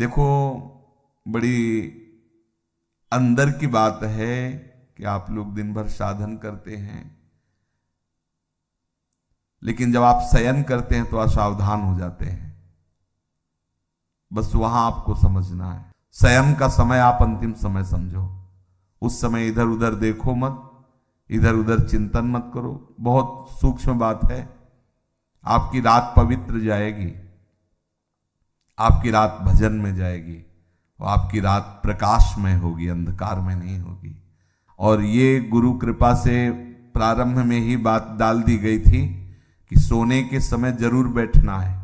देखो, बड़ी अंदर की बात है कि आप लोग दिन भर साधन करते हैं, लेकिन जब आप शयन करते हैं तो असावधान हो जाते हैं। बस वहां आपको समझना है, शयन का समय आप अंतिम समय समझो। उस समय इधर उधर देखो मत, इधर उधर चिंतन मत करो। बहुत सूक्ष्म बात है। आपकी रात पवित्र जाएगी, आपकी रात भजन में जाएगी, और आपकी रात प्रकाश में होगी, अंधकार में नहीं होगी। और ये गुरु कृपा से प्रारंभ में ही बात डाल दी गई थी कि सोने के समय जरूर बैठना है,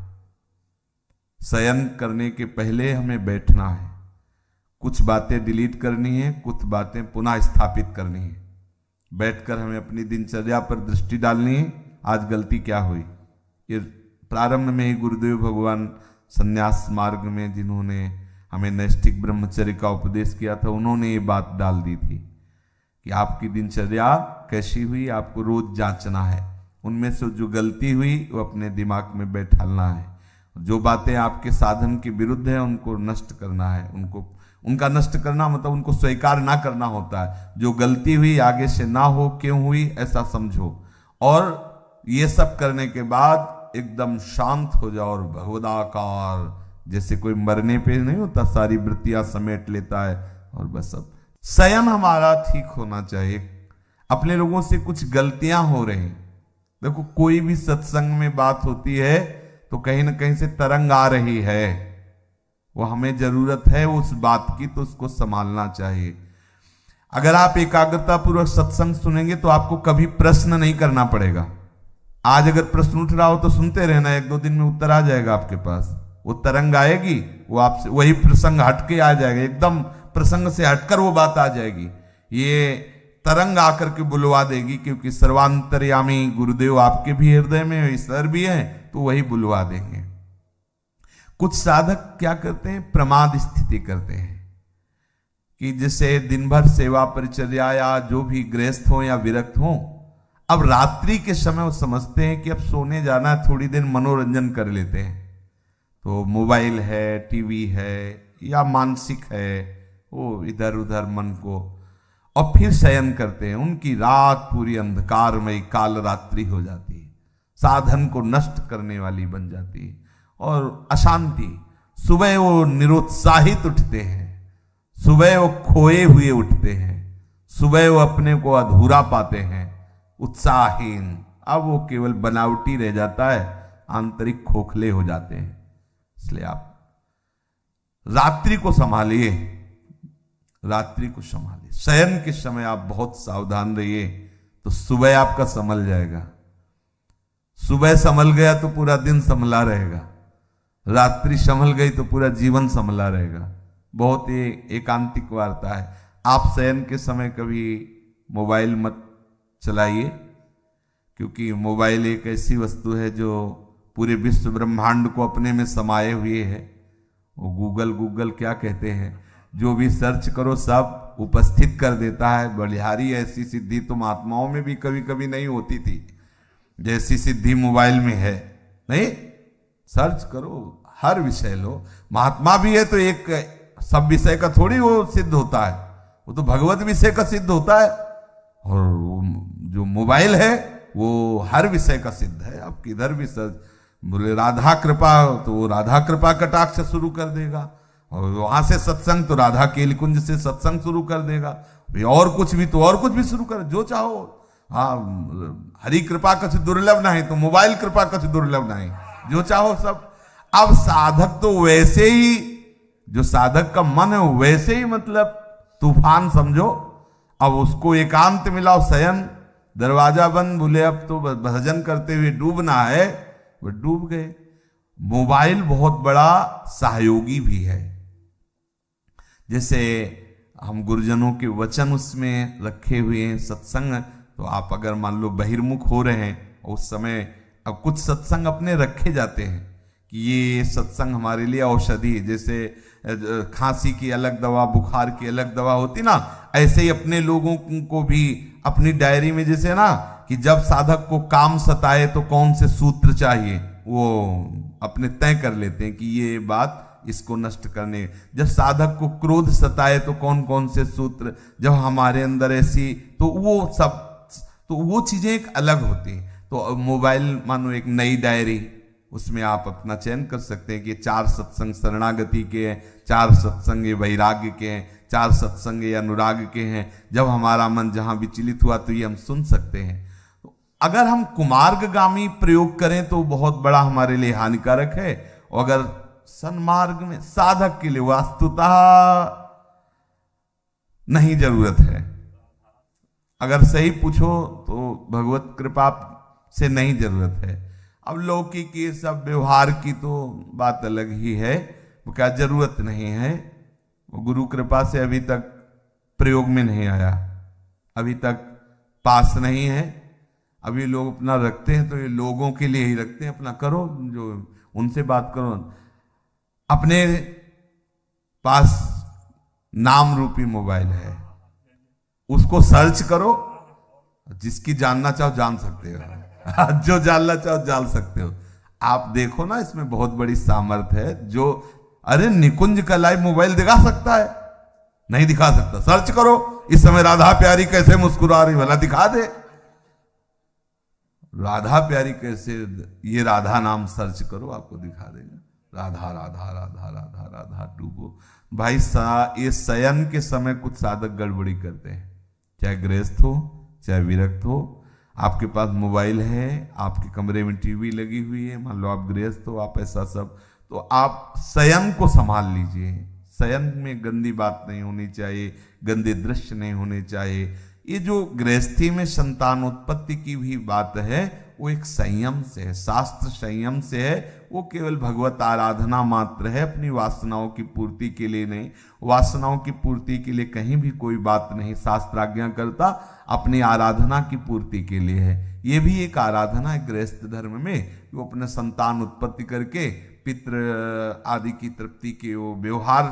शयन करने के पहले हमें बैठना है। कुछ बातें डिलीट करनी है, कुछ बातें पुनः स्थापित करनी है। बैठकर हमें अपनी दिनचर्या पर दृष्टि डालनी है। आज गलती क्या हुई, ये प्रारंभ में ही गुरुदेव भगवान संन्यास मार्ग में जिन्होंने हमें नैष्ठिक ब्रह्मचर्य का उपदेश किया था, उन्होंने ये बात डाल दी थी कि आपकी दिनचर्या कैसी हुई, आपको रोज जांचना है। उनमें से जो गलती हुई वो अपने दिमाग में बैठालना है। जो बातें आपके साधन के विरुद्ध है उनको नष्ट करना है। उनका नष्ट करना मतलब उनको स्वीकार ना करना होता है। जो गलती हुई आगे से ना हो, क्यों हुई ऐसा समझो, और ये सब करने के बाद एकदम शांत हो जाओ और भगवदाकार, जैसे कोई मरने पे नहीं होता, सारी वृत्तियां समेट लेता है और बस अब शयन हमारा ठीक होना चाहिए। अपने लोगों से कुछ गलतियां हो रही। देखो, कोई भी सत्संग में बात होती है तो कहीं ना कहीं से तरंग आ रही है, वो हमें जरूरत है उस बात की, तो उसको संभालना चाहिए। अगर आप एकाग्रता पूर्वक सत्संग सुनेंगे तो आपको कभी प्रश्न नहीं करना पड़ेगा। आज अगर प्रश्न उठ रहा हो तो सुनते रहना, 1-2 दिन में उत्तर आ जाएगा आपके पास। वो तरंग आएगी, वो आपसे वही प्रसंग हटके आ जाएगा, एकदम प्रसंग से हटकर वो बात आ जाएगी। ये तरंग आकर के बुलवा देगी, क्योंकि सर्वांतर्यामी गुरुदेव आपके भी हृदय में ईश्वर भी है, तो वही बुलवा देंगे। कुछ साधक क्या करते हैं, प्रमाद स्थिति करते हैं कि जैसे दिन भर सेवा परिचर्या या जो भी गृहस्थ हो या विरक्त हो, अब रात्रि के समय वो समझते हैं कि अब सोने जाना है, थोड़ी देर मनोरंजन कर लेते हैं। तो मोबाइल है, टीवी है या मानसिक है, वो इधर उधर मन को, और फिर शयन करते हैं। उनकी रात पूरी अंधकारमय काल रात्रि हो जाती है, साधन को नष्ट करने वाली बन जाती है और अशांति। सुबह वो निरुत्साहित उठते हैं, सुबह वो खोए हुए उठते हैं, सुबह वो अपने को अधूरा पाते हैं, उत्साहहीन। अब वो केवल बनावटी रह जाता है, आंतरिक खोखले हो जाते हैं। इसलिए आप रात्रि को संभालिए, रात्रि को संभालिए। शयन के समय आप बहुत सावधान रहिए, तो सुबह आपका संभल जाएगा। सुबह संभल गया तो पूरा दिन संभला रहेगा, रात्रि संभल गई तो पूरा जीवन संभला रहेगा। बहुत ही एकांतिक वार्ता है। आप शयन के समय कभी मोबाइल मत चलाइए, क्योंकि मोबाइल एक ऐसी वस्तु है जो पूरे विश्व ब्रह्मांड को अपने में समाये हुए है। वो गूगल क्या कहते हैं, जो भी सर्च करो सब उपस्थित कर देता है। बलिहारी ऐसी सिद्धि तो महात्माओं में भी कभी कभी नहीं होती थी, जैसी सिद्धि मोबाइल में है। नहीं, सर्च करो, हर विषय लो। महात्मा भी है तो एक सब विषय का थोड़ी वो सिद्ध होता है, वो तो भगवत विषय का सिद्ध होता है। और जो मोबाइल है वो हर विषय का सिद्ध है। अब किधर भी सर्च, बोले राधा कृपा तो वो राधा कृपा कटाक्ष शुरू कर देगा, और वहां से सत्संग तो राधा केलिकुंज से सत्संग शुरू कर देगा। और कुछ भी तो और कुछ भी शुरू कर, जो चाहो। हाँ, हरि कृपा कछ दुर्लभ नहीं तो मोबाइल कृपा कछ दुर्लभ नहीं, जो चाहो सब। अब साधक तो वैसे ही, जो साधक का मन है वैसे ही मतलब तूफान समझो। अब उसको एकांत मिलाओ, शयन, दरवाजा बंद, बोले अब तो भजन करते हुए डूबना है, वो डूब गए। मोबाइल बहुत बड़ा सहयोगी भी है। जैसे हम गुरुजनों के वचन उसमें रखे हुए हैं, सत्संग, तो आप अगर मान लो बहिर्मुख हो रहे हैं उस समय, अब कुछ सत्संग अपने रखे जाते हैं कि ये सत्संग हमारे लिए औषधि है। जैसे खांसी की अलग दवा, बुखार की अलग दवा होती ना, ऐसे ही अपने लोगों को भी अपनी डायरी में, जैसे ना कि जब साधक को काम सताए तो कौन से सूत्र चाहिए, वो अपने तय कर लेते हैं कि ये बात इसको नष्ट करने। जब साधक को क्रोध सताए तो कौन कौन से सूत्र, जब हमारे अंदर ऐसी, तो वो चीजें एक अलग होती हैं। तो मोबाइल मानो एक नई डायरी, उसमें आप अपना चयन कर सकते हैं कि 4 सत्संग शरणागति के हैं, 4 सत्संग ये वैराग्य के हैं, 4 सत्संग ये अनुराग के हैं। जब हमारा मन जहां विचलित हुआ तो ये हम सुन सकते हैं। तो अगर हम कुमार्गगामी प्रयोग करें तो बहुत बड़ा हमारे लिए हानिकारक है, और अगर सन्मार्ग में साधक के लिए वास्तुतः नहीं जरूरत है। अगर सही पूछो तो भगवत कृपा से नहीं जरूरत है। अब लौकिक ये सब व्यवहार की तो बात अलग ही है, वो क्या जरूरत नहीं है, वो गुरु कृपा से अभी तक प्रयोग में नहीं आया, अभी तक पास नहीं है। अभी लोग अपना रखते हैं तो ये लोगों के लिए ही रखते हैं, अपना करो, जो उनसे बात करो। अपने पास नाम रूपी मोबाइल है, उसको सर्च करो, जिसकी जानना चाहो जान सकते हो, जो जानना चाहो जान सकते हो। आप देखो ना, इसमें बहुत बड़ी सामर्थ्य है। जो अरे निकुंज का लाइव मोबाइल दिखा सकता है? नहीं दिखा सकता। सर्च करो इस समय राधा प्यारी कैसे मुस्कुरा रही, भला दिखा दे। राधा प्यारी कैसे, ये राधा नाम सर्च करो, आपको दिखा देगा। राधा राधा राधा राधा राधा डूबो भाई। ये शयन के समय कुछ साधक गड़बड़ी करते हैं, चाहे गृहस्थ हो चाहे विरक्त हो। आपके पास मोबाइल है, आपके कमरे में टीवी लगी हुई है, मान लो आप गृहस्थ हो, आप ऐसा सब, तो आप शयन को संभाल लीजिए। शयन में गंदी बात नहीं होनी चाहिए, गंदे दृश्य नहीं होने चाहिए। ये जो गृहस्थी में संतान उत्पत्ति की भी बात है, वो एक संयम से है, शास्त्र संयम से है। वो केवल भगवत आराधना मात्र है, अपनी वासनाओं की पूर्ति के लिए नहीं। वासनाओं की पूर्ति के लिए कहीं भी कोई बात नहीं शास्त्र आज्ञा करता, अपनी आराधना की पूर्ति के लिए है। ये भी एक आराधना है गृहस्थ धर्म में, वो अपने संतान उत्पत्ति करके पितृ आदि की तृप्ति के वो व्यवहार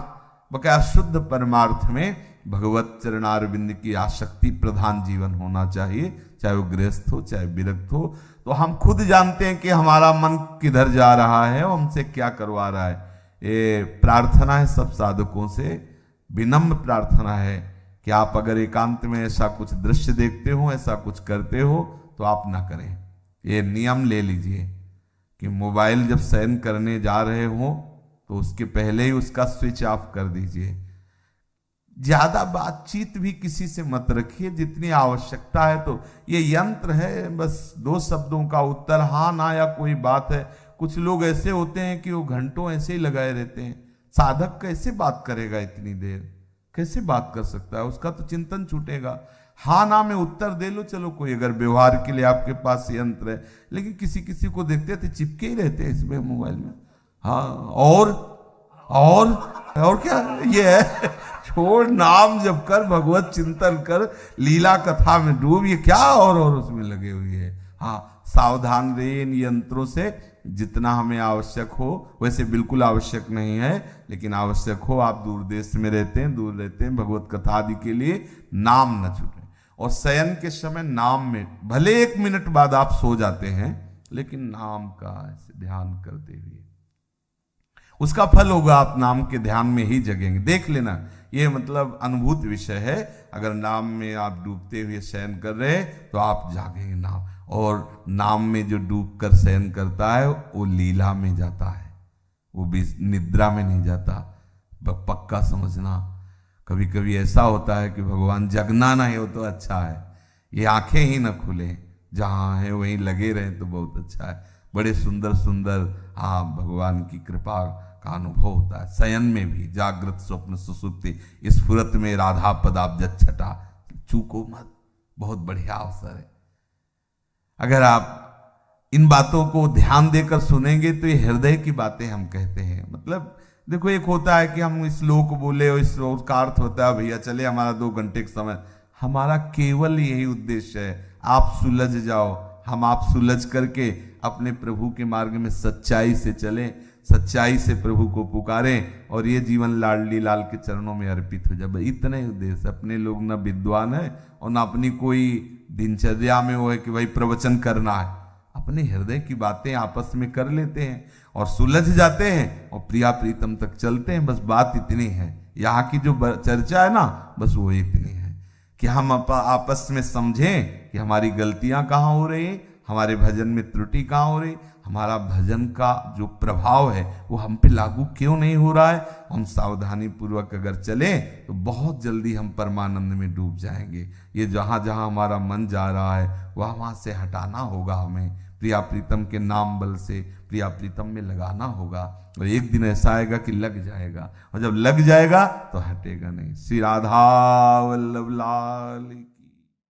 बकाया शुद्ध परमार्थ में भगवत चरणारविंद की आसक्ति प्रधान जीवन होना चाहिए, चाहे वो गृहस्थ हो चाहे विरक्त हो। तो हम खुद जानते हैं कि हमारा मन किधर जा रहा है, वो हमसे क्या करवा रहा है। ये प्रार्थना है सब साधकों से, विनम्र प्रार्थना है कि आप अगर एकांत में ऐसा कुछ दृश्य देखते हो, ऐसा कुछ करते हो, तो आप ना करें। ये नियम ले लीजिए कि मोबाइल जब शयन करने जा रहे हो तो उसके पहले ही उसका स्विच ऑफ कर दीजिए। ज्यादा बातचीत भी किसी से मत रखिए, जितनी आवश्यकता है। तो ये यंत्र है, बस 2 शब्दों का उत्तर हाँ ना या कोई बात है। कुछ लोग ऐसे होते हैं कि वो घंटों ऐसे ही लगाए रहते हैं। साधक कैसे बात करेगा इतनी देर, कैसे बात कर सकता है? उसका तो चिंतन छूटेगा। हाँ ना में उत्तर दे लो, चलो कोई अगर व्यवहार के लिए आपके पास यंत्र है। लेकिन किसी किसी को देखते थे चिपके ही रहते हैं इसमें मोबाइल में। हाँ और क्या ये है? छोड़, नाम जप कर, भगवत चिंतन कर, लीला कथा में डूब, ये क्या और उसमें लगे हुए है। हाँ, सावधान रहिए इन यंत्रों से। जितना हमें आवश्यक हो, वैसे बिल्कुल आवश्यक नहीं है, लेकिन आवश्यक हो। आप दूर देश में रहते हैं, दूर रहते हैं, भगवत कथा आदि के लिए नाम न छूटे। और शयन के समय नाम में, भले 1 मिनट बाद आप सो जाते हैं, लेकिन नाम का ऐसे ध्यान करते हुए उसका फल होगा। आप नाम के ध्यान में ही जगेंगे। देख लेना, ये मतलब अनुभूत विषय है। अगर नाम में आप डूबते हुए शयन कर रहे तो आप जागेंगे नाम। और नाम में जो डूब कर शयन करता है वो लीला में जाता है, वो भी निद्रा में नहीं जाता। पक्का समझना। कभी कभी ऐसा होता है कि भगवान जगना नहीं हो तो अच्छा है, ये आंखें ही न खुले, जहाँ है वहीं लगे रहें तो बहुत अच्छा है। बड़े सुंदर सुंदर भगवान की कृपा का अनुभव होता है शयन में भी। जागृत स्वप्न सुसुप्ति इस फुरत में राधा पदाब्ज छटा, चूको मत, बहुत बढ़िया अवसर है। अगर आप इन बातों को ध्यान देकर सुनेंगे तो ये हृदय की बातें हम कहते हैं। मतलब देखो, एक होता है कि हम श्लोक बोले और इस श्लोक का अर्थ होता है भैया चले हमारा 2 घंटे का समय। हमारा केवल यही उद्देश्य है, आप सुलझ जाओ, हम आप सुलझ करके अपने प्रभु के मार्ग में सच्चाई से चलें, सच्चाई से प्रभु को पुकारें और ये जीवन लाडली लाल के चरणों में अर्पित हो जाए। इतने ही उद्देश्य। अपने लोग ना विद्वान है और ना अपनी कोई दिनचर्या में वो है कि भाई प्रवचन करना है। अपने हृदय की बातें आपस में कर लेते हैं और सुलझ जाते हैं और प्रिया प्रीतम तक चलते हैं। बस बात इतनी है, यहाँ की जो चर्चा है ना, बस वो इतनी है कि हम आपस में समझें कि हमारी गलतियां कहाँ हो रही, हमारे भजन में त्रुटि कहाँ हो रही, हमारा भजन का जो प्रभाव है वो हम पे लागू क्यों नहीं हो रहा है। हम सावधानी पूर्वक अगर चलें तो बहुत जल्दी हम परमानंद में डूब जाएंगे। ये जहाँ जहाँ हमारा मन जा रहा है वहाँ से हटाना होगा, हमें प्रिया प्रीतम के नाम बल से प्रिया प्रीतम में लगाना होगा। और एक दिन ऐसा आएगा कि लग जाएगा, और जब लग जाएगा तो हटेगा नहीं। श्री राधा वल्लभ लाल।